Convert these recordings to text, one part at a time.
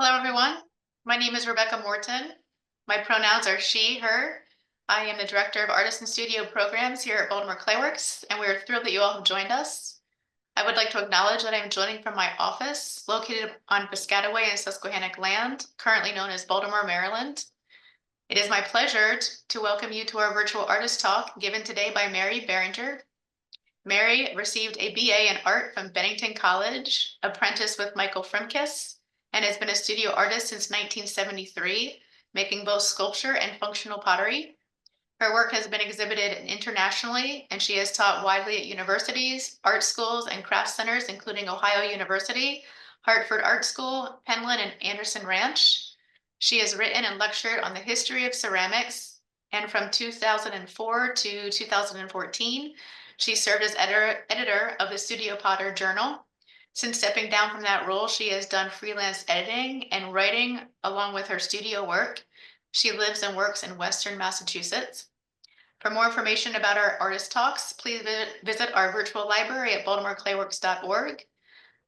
Hello, everyone. My name is Rebecca Morton. My pronouns are she, her. I am the Director of Artist and Studio Programs here at Baltimore Clayworks, and we are thrilled that you all have joined us. I would like to acknowledge that I am joining from my office located on Piscataway and Susquehannock land, currently known as Baltimore, Maryland. It is my pleasure to welcome you to our virtual artist talk given today by Mary Barringer. Mary received a BA in art from Bennington College, apprenticed with Michael Fremkes, and has been a studio artist since 1973, making both sculpture and functional pottery. Her work has been exhibited internationally, and she has taught widely at universities, art schools, and craft centers, including Ohio University, Hartford Art School, Penland, and Anderson Ranch. She has written and lectured on the history of ceramics, and from 2004 to 2014, she served as editor of the Studio Potter Journal. Since stepping down from that role, she has done freelance editing and writing along with her studio work. She lives and works in Western Massachusetts. For more information about our artist talks, please visit our virtual library at baltimoreclayworks.org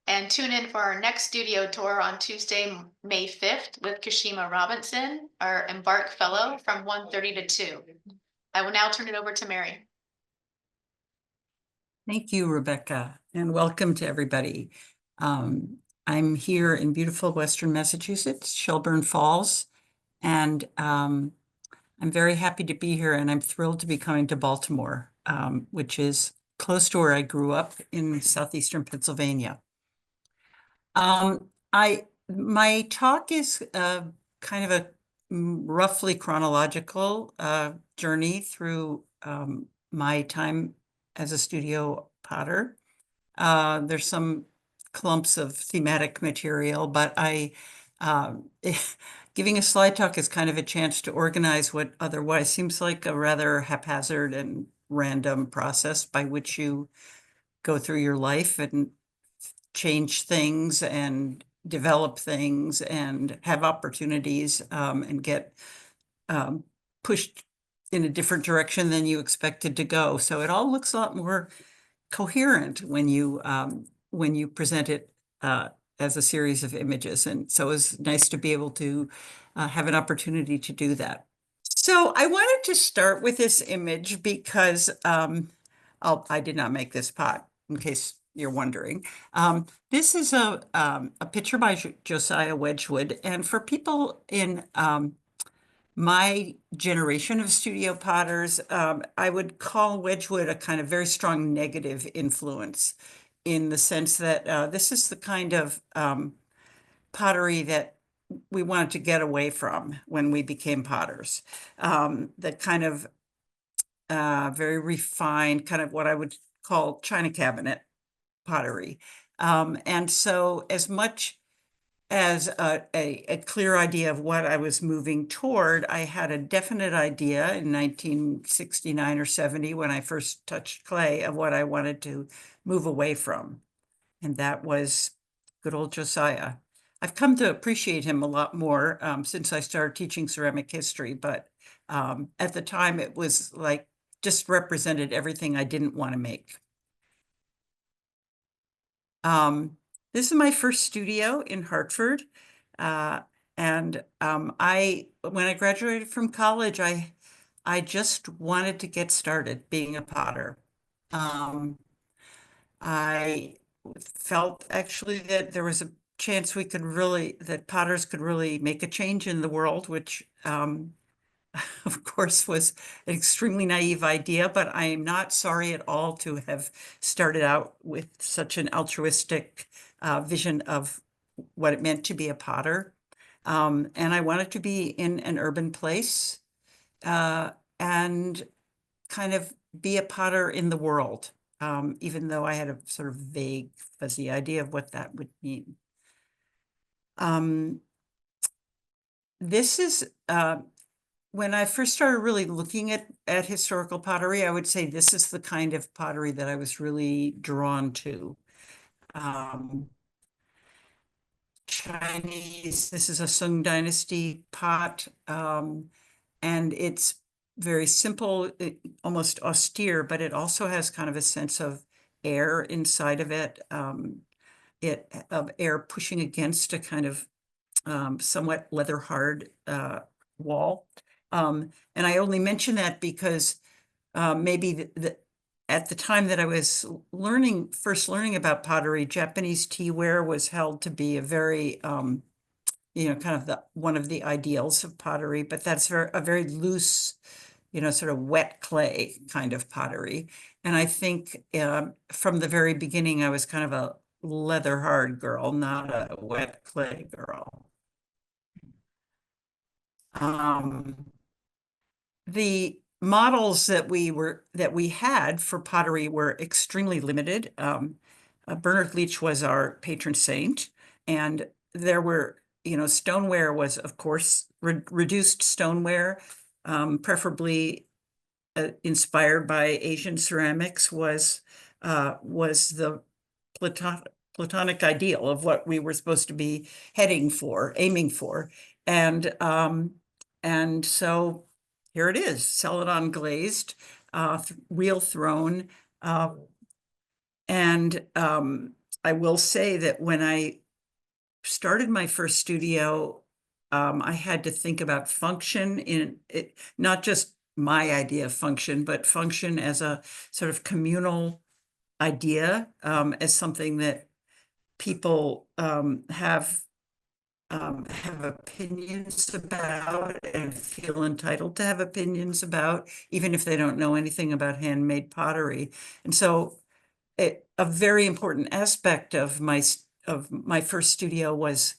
and tune in for our next studio tour on Tuesday, May 5th with Kashima Robinson, our Embark Fellow from 1:30 to 2. I will now turn it over to Mary. Thank you, Rebecca, and welcome to everybody. I'm here in beautiful Western Massachusetts, Shelburne Falls, and I'm very happy to be here, and I'm thrilled to be coming to Baltimore, which is close to where I grew up in southeastern Pennsylvania. My talk is kind of a roughly chronological journey through my time as a studio potter. There's some clumps of thematic material, but giving a slide talk is kind of a chance to organize what otherwise seems like a rather haphazard and random process by which you go through your life and change things and develop things and have opportunities and get pushed in a different direction than you expected to go. So it all looks a lot more coherent when you present it as a series of images. And so it's nice to be able to have an opportunity to do that. So I wanted to start with this image because I did not make this pot, in case you're wondering. This is a picture by Josiah Wedgwood. And for people in my generation of studio potters, I would call Wedgwood a kind of very strong negative influence in the sense that this is the kind of pottery that we wanted to get away from when we became potters. That kind of very refined, kind of what I would call china cabinet pottery. And so as much as a clear idea of what I was moving toward, I had a definite idea in 1969 or 70 when I first touched clay of what I wanted to move away from. And that was good old Josiah. I've come to appreciate him a lot more since I started teaching ceramic history, but at the time it was like just represented everything I didn't want to make. This is my first studio in Hartford. And when I graduated from college, I just wanted to get started being a potter. I felt actually that there was a chance that potters could really make a change in the world, which of course was an extremely naive idea, but I am not sorry at all to have started out with such an altruistic vision of what it meant to be a potter. And I wanted to be in an urban place and kind of be a potter in the world, even though I had a sort of vague, fuzzy idea of what that would mean. This is when I first started really looking at historical pottery, I would say this is the kind of pottery that I was really drawn to. Chinese, this is a Sung Dynasty pot, and it's very simple, almost austere, but it also has kind of a sense of air inside of it, of air pushing against a kind of somewhat leather hard wall. And I only mention that because maybe at the time that I was first learning about pottery, Japanese teaware was held to be a very, kind of one of the ideals of pottery, but that's a very loose, sort of wet clay kind of pottery. And I think from the very beginning, I was kind of a leather hard girl, not a wet clay girl. Um, the models that we had for pottery were extremely limited. Bernard Leach was our patron saint, and there were, stoneware was, of course, reduced stoneware, preferably inspired by Asian ceramics, was the platonic ideal of what we were supposed to be aiming for. And so here it is, Celadon glazed, wheel thrown. And I will say that when I started my first studio, I had to think about function in it, not just my idea of function, but function as a sort of communal idea, as something that people have opinions about and feel entitled to have opinions about, even if they don't know anything about handmade pottery. And so a very important aspect of my first studio was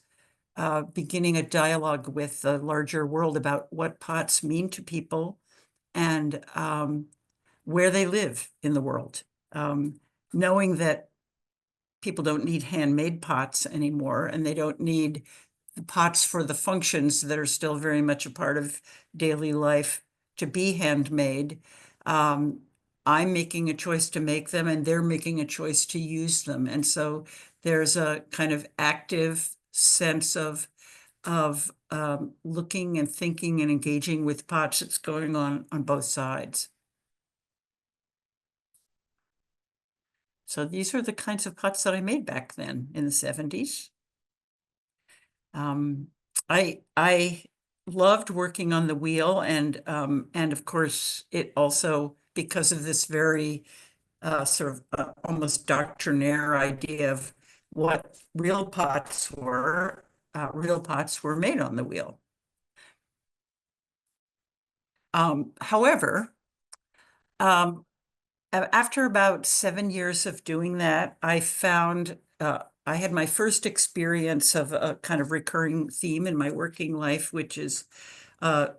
beginning a dialogue with the larger world about what pots mean to people and where they live in the world. Knowing that people don't need handmade pots anymore, and they don't need the pots for the functions that are still very much a part of daily life to be handmade. I'm making a choice to make them, and they're making a choice to use them. And so there's a kind of active sense of looking and thinking and engaging with pots that's going on both sides. So these are the kinds of pots that I made back then in the 70s. I loved working on the wheel, and of course it also, because of this very sort of almost doctrinaire idea of what real pots were made on the wheel. However, after about 7 years of doing that, I found I had my first experience of a kind of recurring theme in my working life, which is a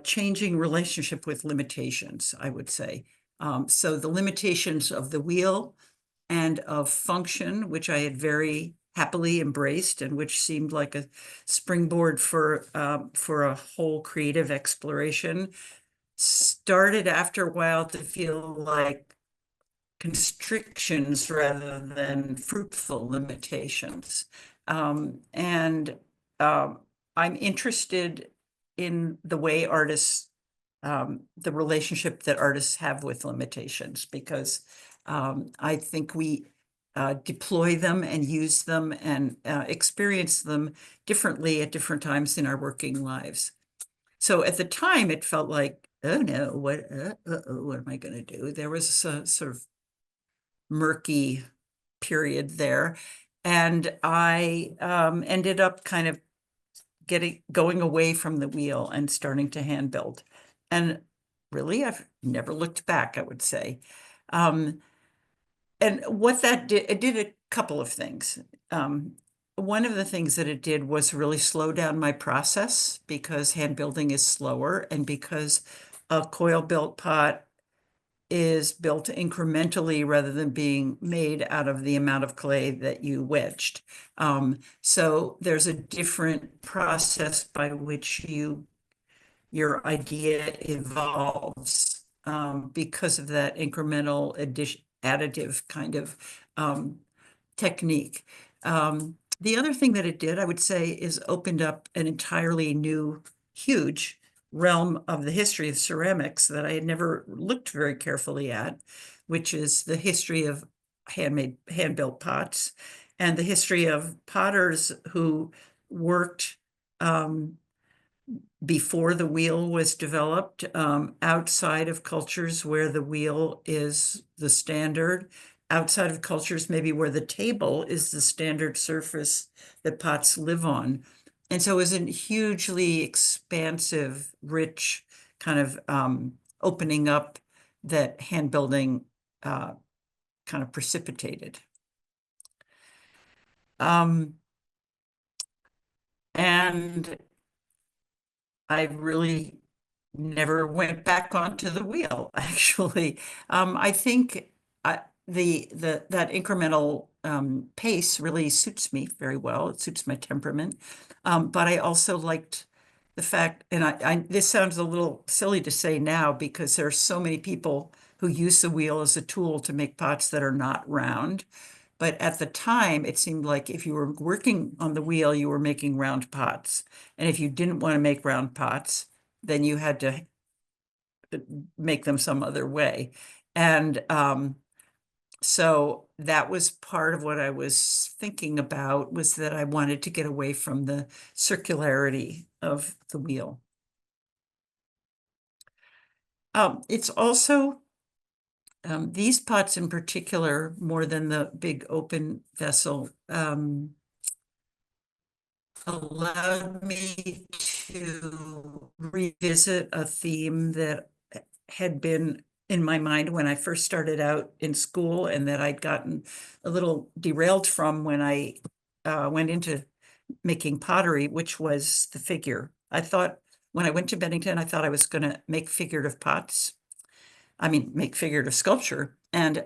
changing relationship with limitations, I would say. So the limitations of the wheel and of function, which I had very happily embraced, and which seemed like a springboard for a whole creative exploration, started after a while to feel like constrictions rather than fruitful limitations. And I'm interested in the way the relationship that artists have with limitations, because I think we deploy them and use them and experience them differently at different times in our working lives. So at the time, it felt like, oh no, what am I going to do? There was a sort of murky period there. And I ended up kind of going away from the wheel and starting to hand build. And really, I've never looked back, I would say. And what that did, it did a couple of things. One of the things that it did was really slow down my process, because hand building is slower, and because a coil built pot is built incrementally rather than being made out of the amount of clay that you wedged. So there's a different process by which your idea evolves because of that incremental additive kind of technique. The other thing that it did, I would say, is opened up an entirely new, huge realm of the history of ceramics that I had never looked very carefully at, which is the history of hand-built pots. and the history of potters who worked before the wheel was developed, outside of cultures where the wheel is the standard, outside of cultures maybe where the table is the standard surface that pots live on. And so it was a hugely expansive, rich kind of opening up that hand building kind of precipitated. And I really never went back onto the wheel, actually. I think that incremental pace really suits me very well. It suits my temperament. But I also liked the fact, and this sounds a little silly to say now because there are so many people who use the wheel as a tool to make pots that are not round. But at the time, it seemed like if you were working on the wheel, you were making round pots. And if you didn't want to make round pots, then you had to make them some other way. And so that was part of what I was thinking about, was that I wanted to get away from the circularity of the wheel. It's also these pots in particular, more than the big open vessel, allowed me to revisit a theme that had been in my mind when I first started out in school, and that I'd gotten a little derailed from when I went into making pottery, which was the figure. I thought when I went to Bennington, I thought I was going to make figurative pots. I mean, make figurative sculpture. And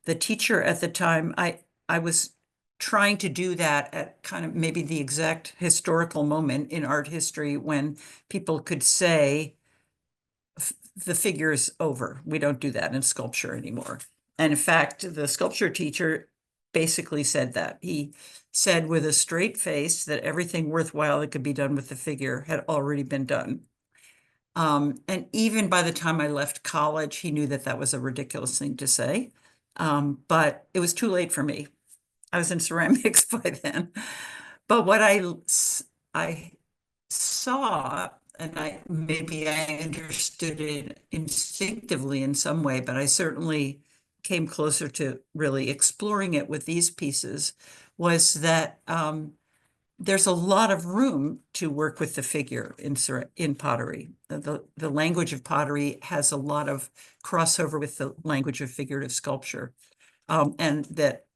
the teacher at the time, I was trying to do that at kind of maybe the exact historical moment in art history when people could say the figure is over. We don't do that in sculpture anymore. And in fact, the sculpture teacher basically said that. He said with a straight face that everything worthwhile that could be done with the figure had already been done. And even by the time I left college, he knew that that was a ridiculous thing to say. But it was too late for me. I was in ceramics by then. But what I saw, and maybe I understood it instinctively in some way, but I certainly came closer to really exploring it with these pieces, was that there's a lot of room to work with the figure in pottery. The language of pottery has a lot of crossover with the language of figurative sculpture, and that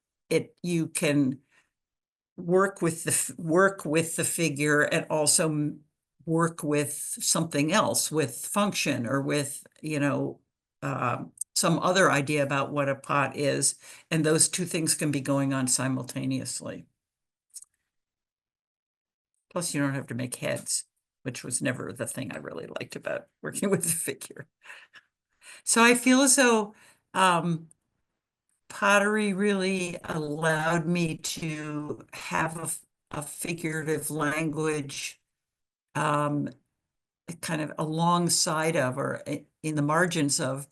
you can work with the figure and also work with something else, with function, or with some other idea about what a pot is, and those two things can be going on simultaneously. Plus, you don't have to make heads, which was never the thing I really liked about working with the figure. So I feel as though pottery really allowed me to have a figurative language kind of alongside of, or in the margins of,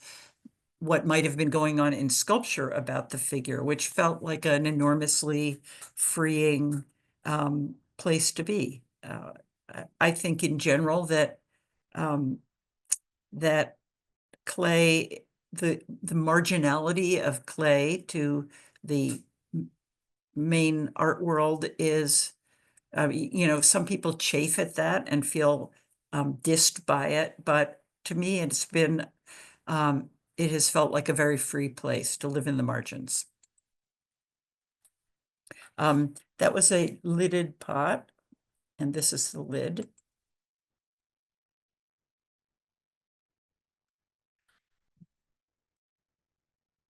what might have been going on in sculpture about the figure, which felt like an enormously freeing place to be. I think in general that that clay, the marginality of clay to the main art world is, some people chafe at that and feel dissed by it, but to me, it has felt like a very free place to live in the margins. That was a lidded pot, and this is the lid.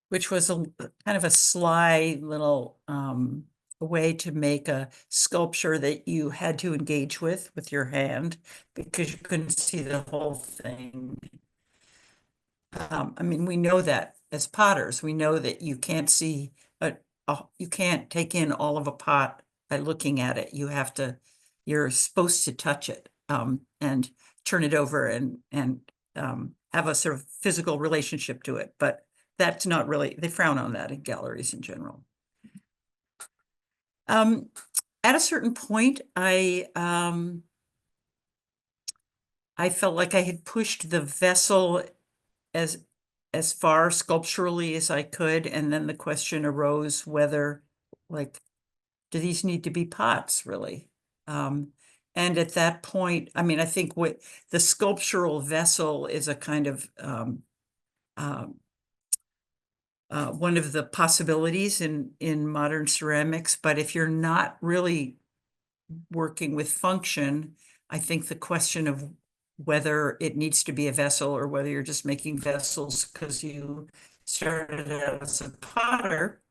Which was a kind of a sly little way to make a sculpture that you had to engage with your hand, because you couldn't see the whole thing. I mean, we know that as potters, we know that you can't see, you can't take in all of a pot by looking at it. You're supposed to touch it and turn it over and have a sort of physical relationship to it. But that's not really, they frown on that in galleries in general. Um, at a certain point, I felt like I had pushed the vessel as as far sculpturally as I could, and then the question arose whether, like, do these need to be pots, really? Um, and at that point, I mean, I think what the sculptural vessel is a kind of um, one of the possibilities in modern ceramics, but if you're not really working with function, I think the question of whether it needs to be a vessel or whether you're just making vessels because you started out as a potter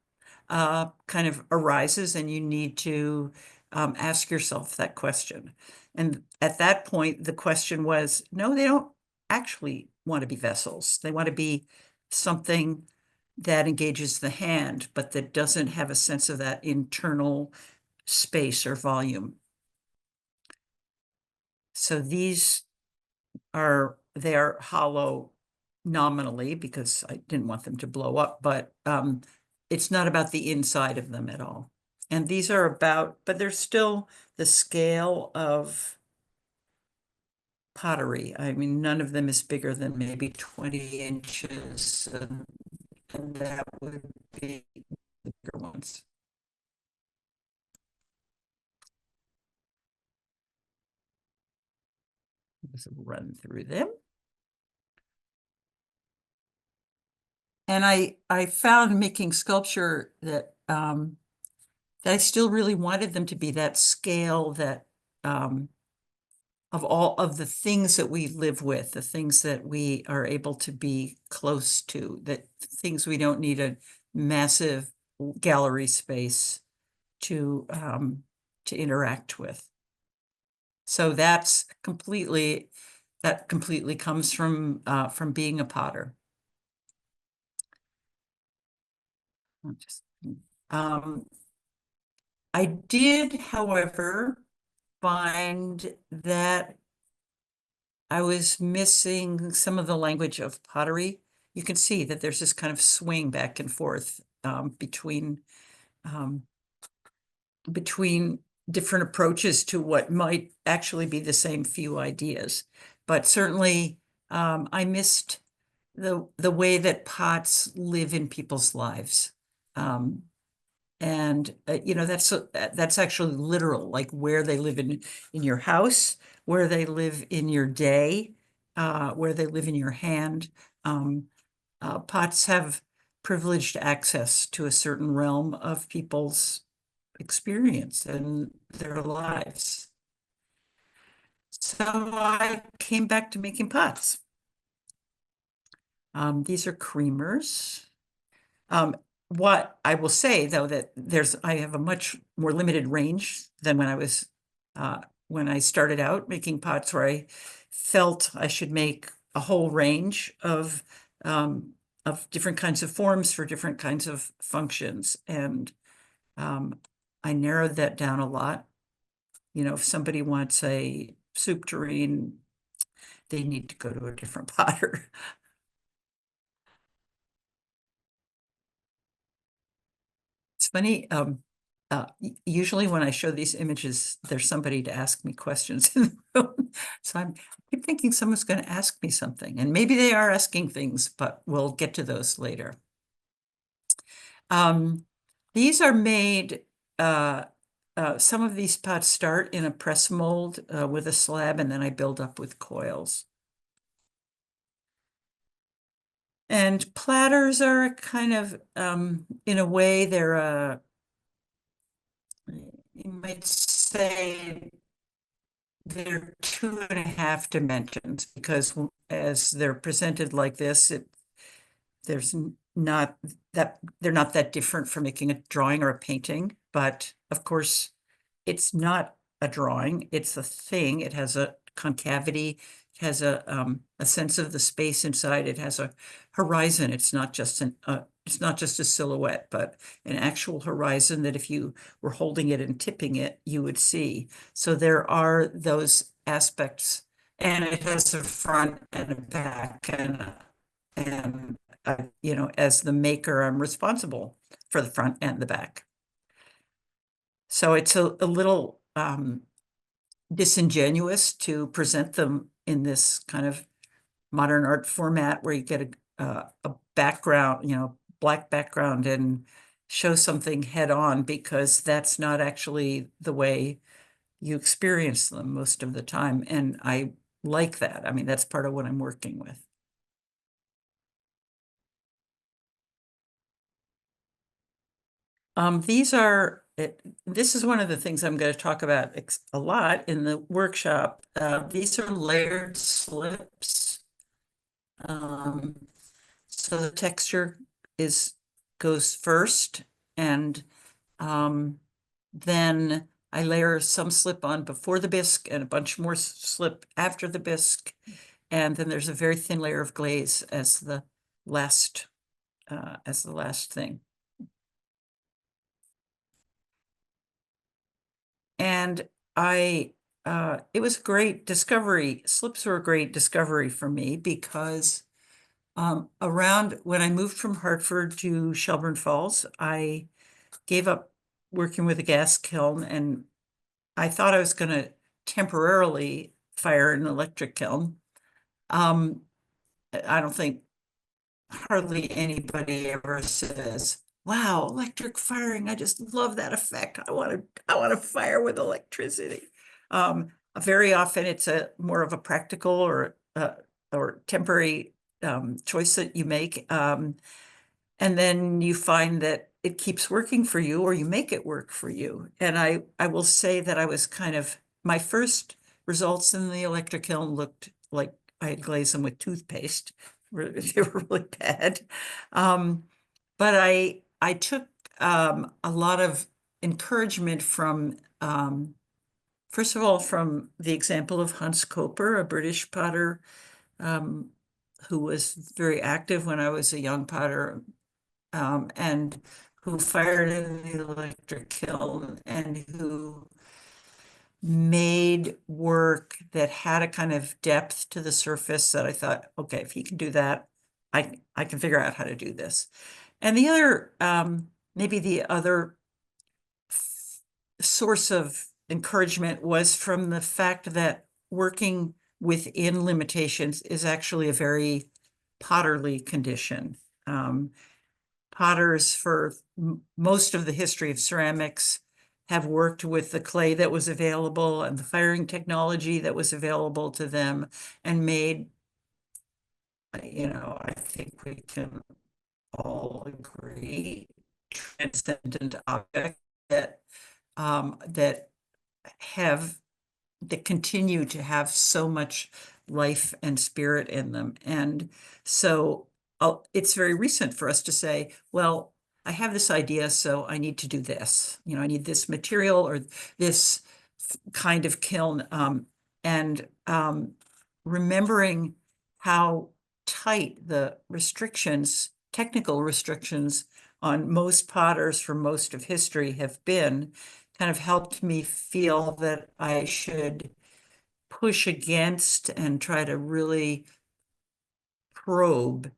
kind of arises, and you need to ask yourself that question. And at that point, the question was, no, they don't actually want to be vessels. They want to be something that engages the hand, but that doesn't have a sense of that internal space or volume. So they are hollow nominally because I didn't want them to blow up, but it's not about the inside of them at all. And these are about, but they're still the scale of pottery. I mean, none of them is bigger than maybe 20 inches, and that would be the bigger ones. Let's run through them. And I found making sculpture that that I still really wanted them to be that scale that of all of the things that we live with, the things that we are able to be close to, that things we don't need a massive gallery space to interact with. So that completely comes from being a potter. Um, I did, however, find that I was missing some of the language of pottery. You can see that there's this kind of swing back and forth um, between different approaches to what might actually be the same few ideas. But certainly, I missed the way that pots live in people's lives. Um, and that's actually literal, like where they live in your house, where they live in your day, where they live in your hand. Pots have privileged access to a certain realm of people's experience and their lives. So I came back to making pots. These are creamers. What I will say, though, that I have a much more limited range than when I started out making pots, where I felt I should make a whole range of different kinds of forms for different kinds of functions. And I narrowed that down a lot. You know, if somebody wants a soup tureen, they need to go to a different potter. It's funny, usually when I show these images, there's somebody to ask me questions in the room. So I keep thinking someone's going to ask me something, and maybe they are asking things, but we'll get to those later. These are made, some of these pots start in a press mold with a slab, and then I build up with coils. And platters are kind of, in a way, they're you might say they're 2.5 dimensions, because as they're presented like this, there's not that they're not that different from making a drawing or a painting. But of course, it's not a drawing, it's a thing. It has a concavity, it has a sense of the space inside, it has a horizon. It's not just it's not just a silhouette, but an actual horizon that if you were holding it and tipping it, you would see. So there are those aspects, and it has a front and a back, and you know, as the maker, I'm responsible for the front and the back. So it's a little disingenuous to present them in this kind of modern art format where you get a background, black background and show something head on, because that's not actually the way you experience them most of the time. And I like that. I mean, that's part of what I'm working with. This is one of the things I'm going to talk about a lot in the workshop. These are layered slips. Um, so the texture is goes first, and then I layer some slip on before the bisque and a bunch more slip after the bisque. And then there's a very thin layer of glaze last, as the last thing. And it was a great discovery. Slips were a great discovery for me because around when I moved from Hartford to Shelburne Falls, I gave up working with a gas kiln, and I thought I was going to temporarily fire an electric kiln. I don't think hardly anybody ever says, wow, electric firing, I just love that effect. I want to fire with electricity. Very often it's a more of a practical or temporary choice that you make. And then you find that it keeps working for you, or you make it work for you. And I will say that I was my first results in the electric kiln looked like I had glazed them with toothpaste. They were really bad. But I took a lot of encouragement from, first of all, from the example of Hans Koper, a British potter, um, who was very active when I was a young potter, and who fired in the electric kiln and who made work that had a kind of depth to the surface that I thought, okay, if he can do that, I can figure out how to do this. And the other, maybe the other source of encouragement was from the fact that working within limitations is actually a very potterly condition. Potters for most of the history of ceramics have worked with the clay that was available and the firing technology that was available to them, and made, I think we can all agree, transcendent objects that have that continue to have so much life and spirit in them. And so it's very recent for us to say, well, I have this idea, so I need to do this. I need this material or this kind of kiln. And remembering how tight the technical restrictions on most potters for most of history have been, kind of helped me feel that I should push against and try to really probe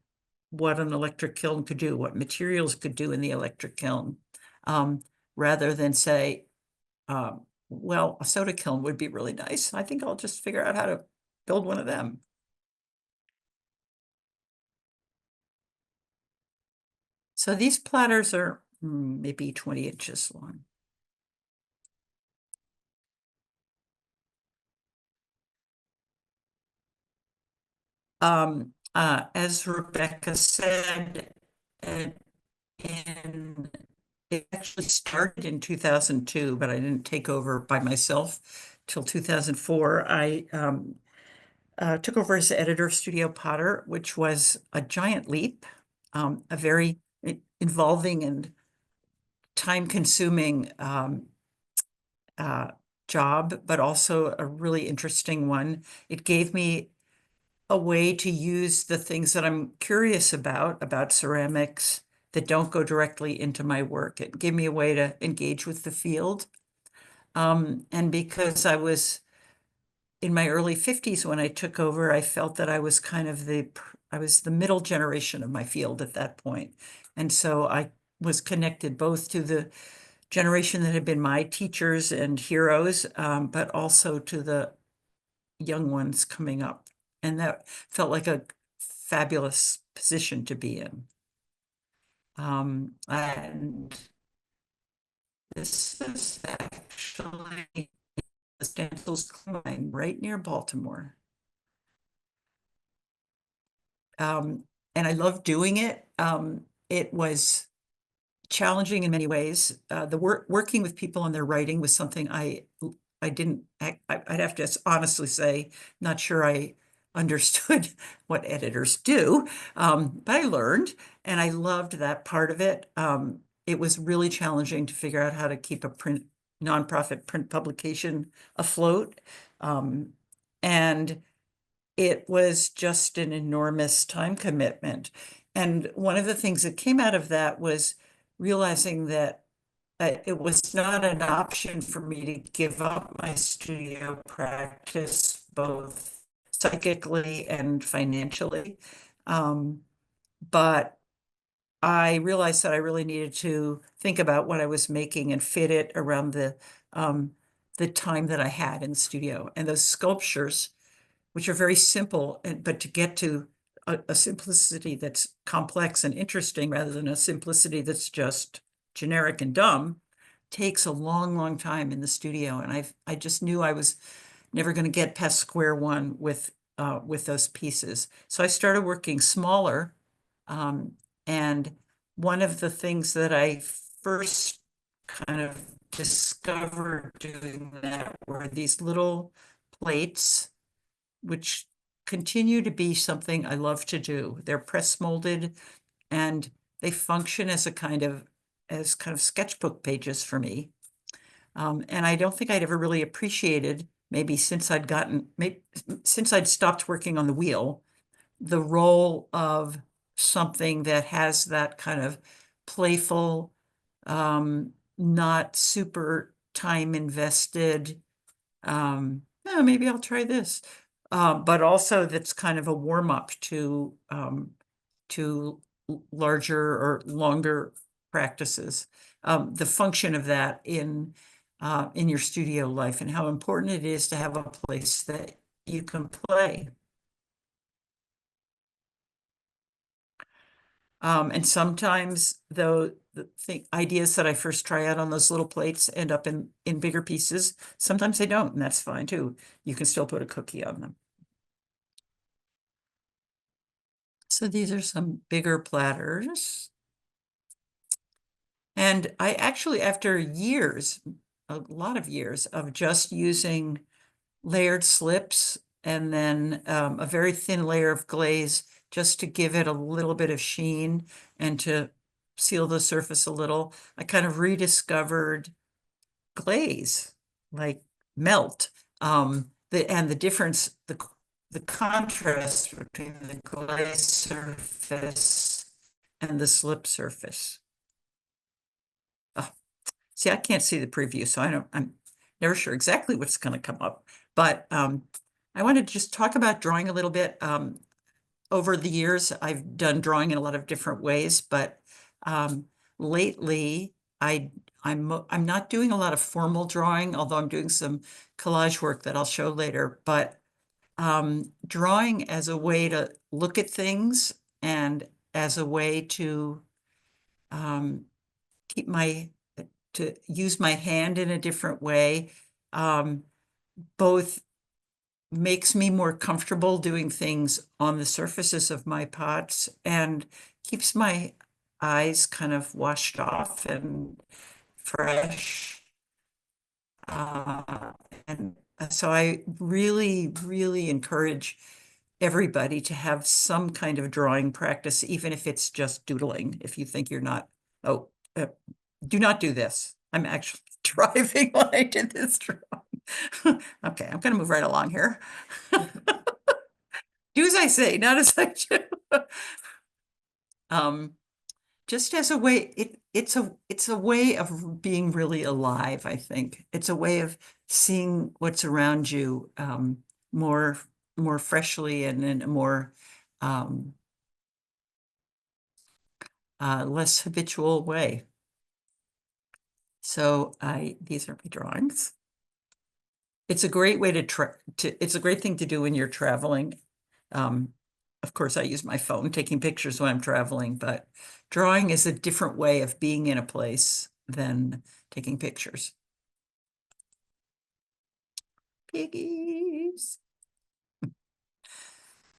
what an electric kiln could do, what materials could do in the electric kiln, um, rather than say, well, a soda kiln would be really nice. I think I'll just figure out how to build one of them. So these platters are maybe 20 inches long. As Rebecca said, and it actually started in 2002, but I didn't take over by myself till 2004. I took over as editor of Studio Potter, which was a giant leap, a very involving and time-consuming uh, job, but also a really interesting one. It gave me a way to use the things that I'm curious about ceramics, that don't go directly into my work. It gave me a way to engage with the field. And because I was in my early 50s when I took over, I felt that I was I was the middle generation of my field at that point. And so I was connected both to the generation that had been my teachers and heroes, but also to the young ones coming up. And that felt like a fabulous position to be in. And this is actually the Stencils Klein, right near Baltimore. And I love doing it. It was challenging in many ways. The working with people on their writing was something I didn't, I'd have to honestly say, not sure I understood what editors do. But I learned and I loved that part of it. It was really challenging to figure out how to keep a nonprofit print publication afloat. And it was just an enormous time commitment. And one of the things that came out of that was realizing that it was not an option for me to give up my studio practice, both psychically and financially. But I realized that I really needed to think about what I was making and fit it around the time that I had in the studio. And those sculptures, which are very simple, but to get to a simplicity that's complex and interesting rather than a simplicity that's just generic and dumb, takes a long, long time in the studio. And I just knew I was never going to get past square one with those pieces. So I started working smaller. Um, and one of the things that I first kind of discovered doing that were these little plates, which continue to be something I love to do. They're press molded and they function as as kind of sketchbook pages for me. And I don't think I'd ever really appreciated, maybe since I'd stopped working on the wheel, the role of something that has that kind of playful, not super time invested, yeah, maybe I'll try this. But also that's kind of a warm up to larger or longer practices. The function of that in your studio life and how important it is to have a place that you can play. And sometimes though the ideas that I first try out on those little plates end up in bigger pieces. Sometimes they don't, and that's fine too. You can still put a cookie on them. So these are some bigger platters. And I actually, after years, a lot of years of just using layered slips and then a very thin layer of glaze just to give it a little bit of sheen and to seal the surface a little, I kind of rediscovered glaze, like melt. And the difference, the contrast between the glaze surface and the slip surface. Oh, see, I can't see the preview, so I'm never sure exactly what's going to come up. But I want to just talk about drawing a little bit. Over the years, I've done drawing in a lot of different ways, but lately I'm not doing a lot of formal drawing, although I'm doing some collage work that I'll show later. But drawing as a way to look at things and as a way to um, keep to use my hand in a different way, both makes me more comfortable doing things on the surfaces of my pots and keeps my eyes kind of washed off and fresh. Uh, and so I really, really encourage everybody to have some kind of drawing practice, even if it's just doodling. If you think you're not, oh, do not do this. I'm actually driving when I did this drawing. Okay, I'm going to move right along here. Do as I say, not as I do. Um, just as a way, it's a way of being really alive, I think. It's a way of seeing what's around you more more freshly and in a more um, less habitual way. So these are my drawings. It's a great way it's a great thing to do when you're traveling. Um, of course, I use my phone taking pictures when I'm traveling, but drawing is a different way of being in a place than taking pictures. Piggies.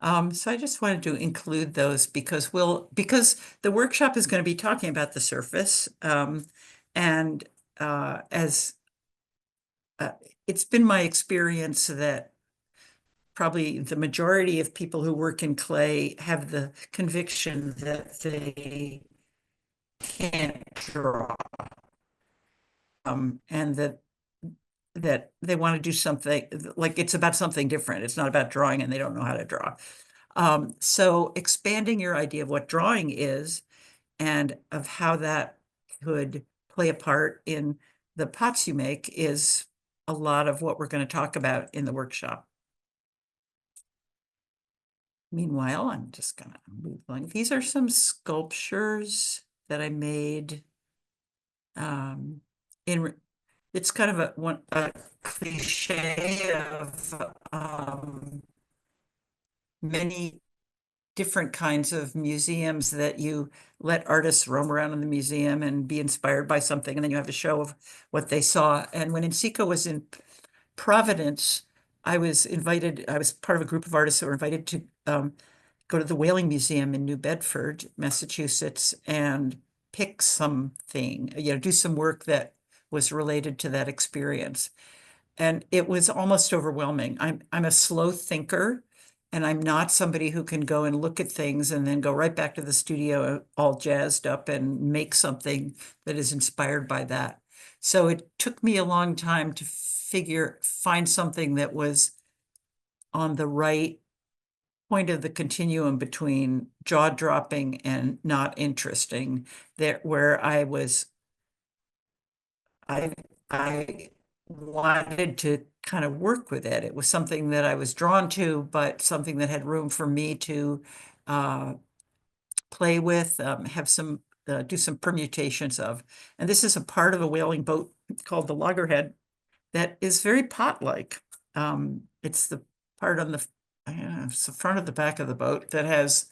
So I just wanted to include those because because the workshop is going to be talking about the surface. And as uh, it's been my experience that probably the majority of people who work in clay have the conviction that they can't draw, and that they want to do something like it's about something different. It's not about drawing and they don't know how to draw. So expanding your idea of what drawing is and of how that could play a part in the pots you make is a lot of what we're going to talk about in the workshop. Meanwhile, I'm just gonna move along. These are some sculptures that I made. Um, in it's kind of a cliche of many different kinds of museums that you let artists roam around in the museum and be inspired by something, and then you have a show of what they saw. And when Encika was in Providence, I was part of a group of artists that were invited to go to the Whaling Museum in New Bedford, Massachusetts, and pick something, do some work that was related to that experience. And it was almost overwhelming. I'm a slow thinker, and I'm not somebody who can go and look at things and then go right back to the studio all jazzed up and make something that is inspired by that. So it took me a long time to find something that was on the right point of the continuum between jaw-dropping and not interesting, that where I I wanted to kind of work with it. It was something that I was drawn to, but something that had room for me to uh, play with, do some permutations of. And this is a part of a whaling boat called the loggerhead that is very pot-like. It's the part on it's the front of the back of the boat that has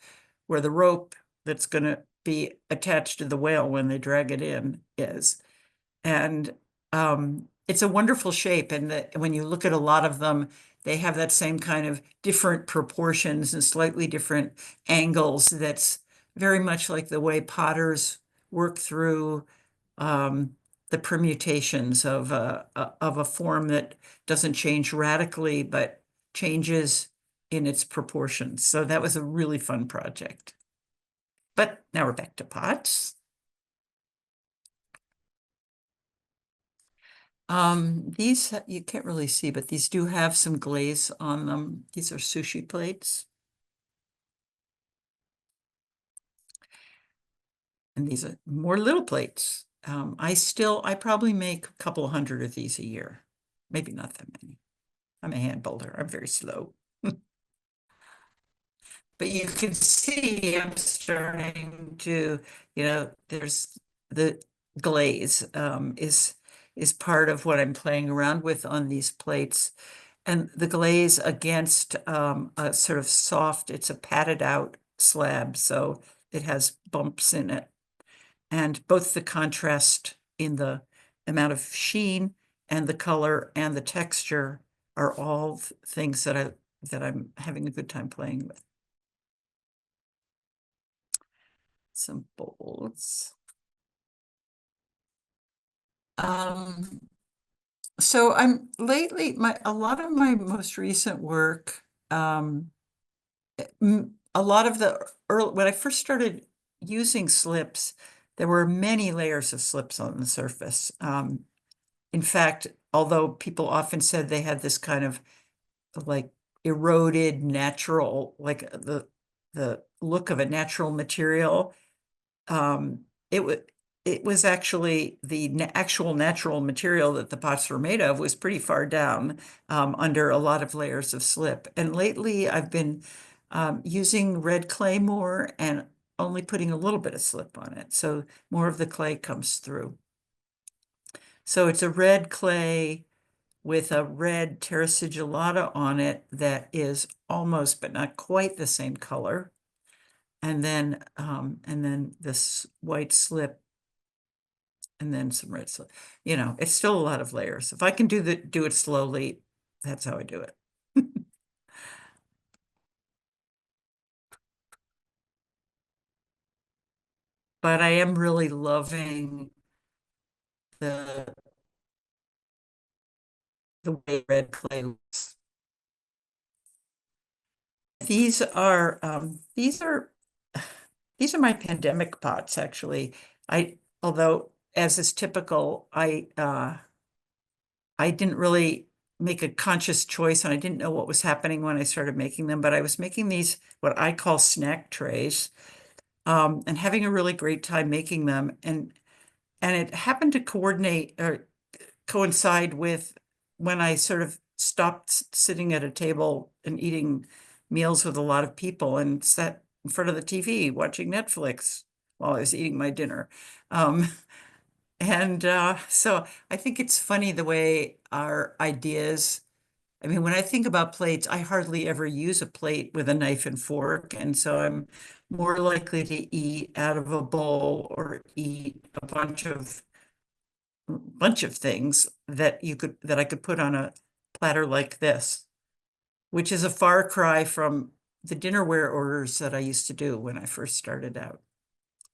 where the rope that's going to be attached to the whale when they drag it in is. And it's a wonderful shape. And when you look at a lot of them, they have that same kind of different proportions and slightly different angles. That's very much like the way potters work through um, the permutations of a form that doesn't change radically, but changes in its proportions. So that was a really fun project. But now we're back to pots. These you can't really see, but these do have some glaze on them. These are sushi plates. And these are more little plates. I probably make a couple hundred of these a year. Maybe not that many. I'm a hand builder. I'm very slow. But you can see I'm starting to, there's the glaze is part of what I'm playing around with on these plates. And the glaze against a sort of soft, it's a padded out slab, so it has bumps in it. And both the contrast in the amount of sheen and the color and the texture are all things that I'm having a good time playing with. Some bowls. Um, so I'm lately a lot of my most recent work, a lot of the early when I first started using slips, there were many layers of slips on the surface. In fact, although people often said they had this kind of like eroded natural, like the look of a natural material, um, it was actually the actual natural material that the pots were made of was pretty far down under a lot of layers of slip. And lately I've been using red clay more and only putting a little bit of slip on it. So more of the clay comes through. So it's a red clay with a red terra sigillata on it that is almost, but not quite the same color. And then this white slip and then some red slip. You know, it's still a lot of layers. If I can do it slowly, that's how I do it. But I am really loving the the way red clay looks. These are these are my pandemic pots, actually. Although as is typical, I didn't really make a conscious choice and I didn't know what was happening when I started making them, but I was making these what I call snack trays, and having a really great time making them. And it happened to coordinate or coincide with when I sort of stopped sitting at a table and eating meals with a lot of people and sat in front of the TV watching Netflix while I was eating my dinner. Um, so I think it's funny the way our ideas, I mean, when I think about plates, I hardly ever use a plate with a knife and fork. And so I'm more likely to eat out of a bowl or eat a bunch of things that I could put on a platter like this, which is a far cry from the dinnerware orders that I used to do when I first started out.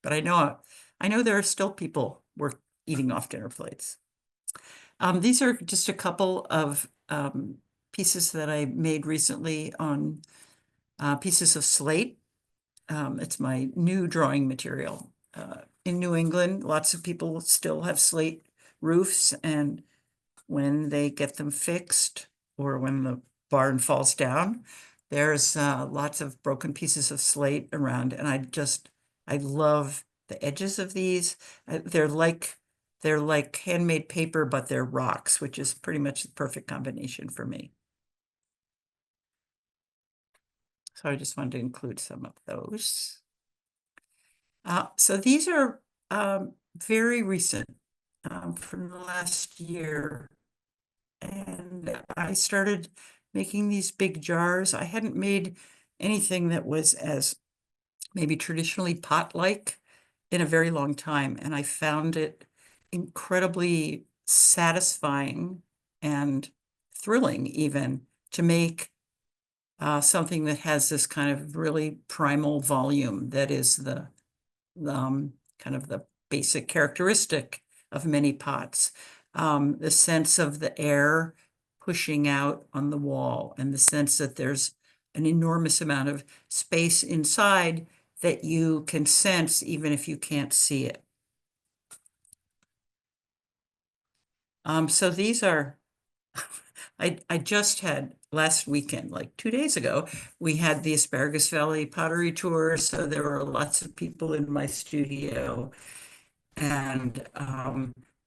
But I know there are still people work eating off dinner plates. These are just a couple of pieces that I made recently on pieces of slate. It's my new drawing material. In New England, lots of people still have slate roofs, and when they get them fixed or when the barn falls down, there's lots of broken pieces of slate around, and I love the edges of these. They're like handmade paper, but they're rocks, which is pretty much the perfect combination for me. So I just wanted to include some of those. So these are very recent, from the last year. And I started making these big jars. I hadn't made anything that was as maybe traditionally pot-like in a very long time. And I found it incredibly satisfying and thrilling even to make something that has this kind of really primal volume that is the kind of the basic characteristic of many pots. The sense of the air pushing out on the wall and the sense that there's an enormous amount of space inside that you can sense even if you can't see it. So these are, I just had last weekend, like 2 days ago, we had the Asparagus Valley Pottery Tour. So there were lots of people in my studio. And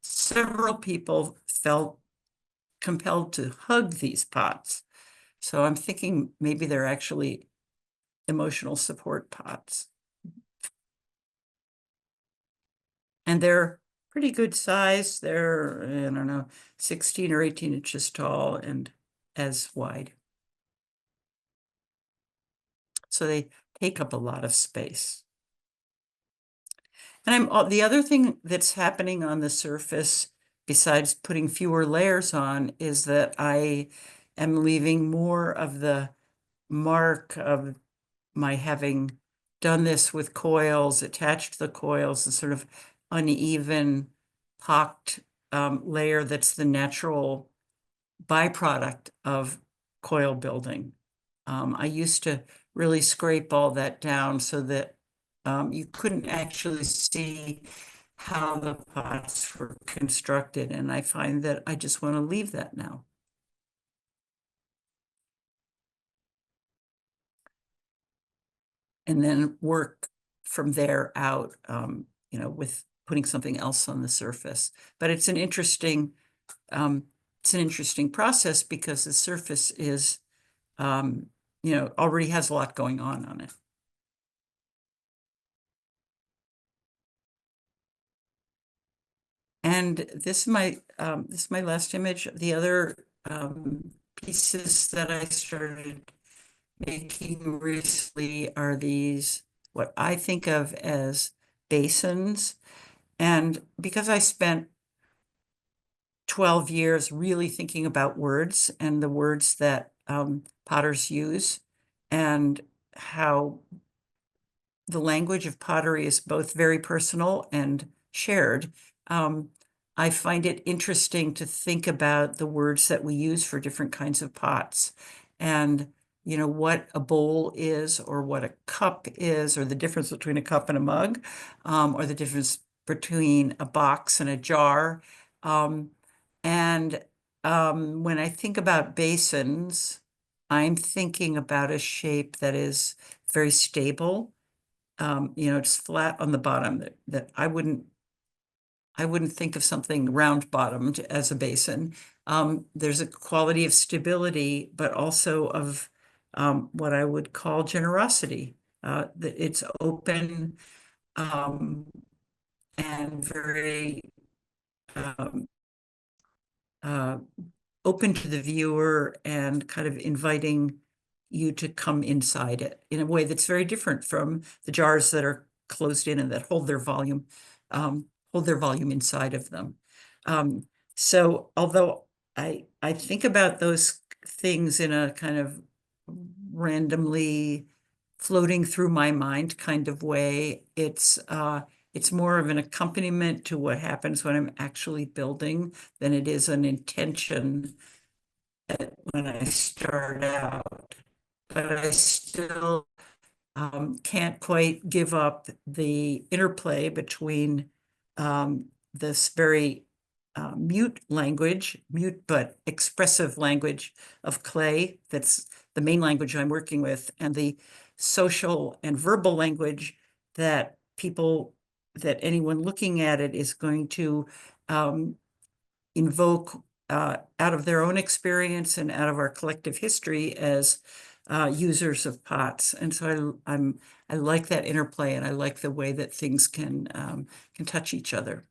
several people felt compelled to hug these pots. So I'm thinking maybe they're actually emotional support pots. And they're pretty good size. They're, I don't know, 16 or 18 inches tall and as wide. So they take up a lot of space. And the other thing that's happening on the surface, besides putting fewer layers on, is that I am leaving more of the mark of my having done this with coils, attached to the coils, the sort of uneven, pocked layer that's the natural byproduct of coil building. I used to really scrape all that down so that you couldn't actually see how the pots were constructed. And I find that I just want to leave that now. And then work from there out, with putting something else on the surface. But um, it's an interesting process because the surface is, already has a lot going on it. And this is my last image. The other pieces that I started making recently are these, what I think of as basins. And because I spent 12 years really thinking about words and the words that potters use, and how the language of pottery is both very personal and shared. Um, I find it interesting to think about the words that we use for different kinds of pots, and what a bowl is, or what a cup is, or the difference between a cup and a mug, or the difference between a box and a jar. Um, and when I think about basins, I'm thinking about a shape that is very stable, just flat on the bottom, that I wouldn't think of something round bottomed as a basin. There's a quality of stability, but also of what I would call generosity. That it's open, um, and very um, uh, open to the viewer, and kind of inviting you to come inside it in a way that's very different from the jars that are closed in and that hold their volume inside of them. So although I think about those things in a kind of randomly floating through my mind kind of way, it's more of an accompaniment to what happens when I'm actually building than it is an intention when I start out. But I still can't quite give up the interplay between this very mute but expressive language of clay, that's the main language I'm working with, and the social and verbal language that anyone looking at it is going to um, invoke out of their own experience and out of our collective history as users of pots. And so I like that interplay, and I like the way that things can touch each other.